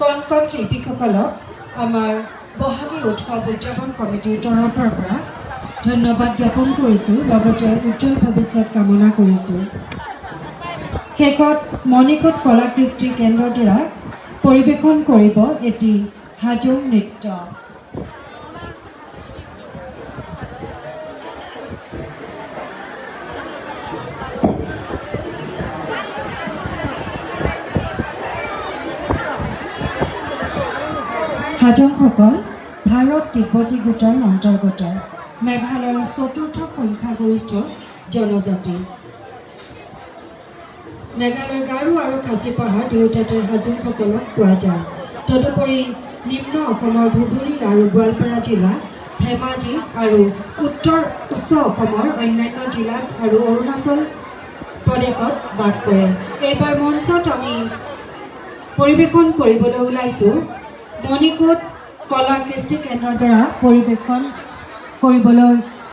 কণ কণ শিল্পীসকলক আমাৰ বহাগী উৎসৱ উদযাপন কমিটিৰ তৰফৰ পৰা ধন্যবাদ জ্ঞাপন কৰিছোঁ, লগতে উজ্জ্বল ভৱিষ্যত কামনা কৰিছোঁ। শেষত মণিকোট কলা কৃষ্টি কেন্দ্ৰৰ দ্বাৰা পৰিৱেশন কৰিব এটি হাজোং নৃত্য। হাজংসকল ভাৰত তিব্বতী গোটৰ অন্তৰ্গত মেঘালয়ৰ চতুৰ্থ সংখ্যাগৰিষ্ঠ জনজাতি। মেঘালয়ৰ গাৰো আৰু খাচী পাহাৰ দুয়োটাতে হাজংসকলক পোৱা যায়। তদুপৰি নিম্ন অসমৰ ধুবুৰী আৰু গোৱালপাৰা জিলা, ধেমাজি আৰু উত্তৰ উচ্চ অসমৰ অন্যান্য জিলাত আৰু অৰুণাচল প্ৰদেশত বাস কৰে। এইবাৰ মঞ্চত আমি পৰিৱেশন কৰিবলৈ ওলাইছোঁ মণিকোট কলা কৃষ্টি কেন্দ্ৰৰ দ্বাৰা পৰিৱেশন কৰিবলৈ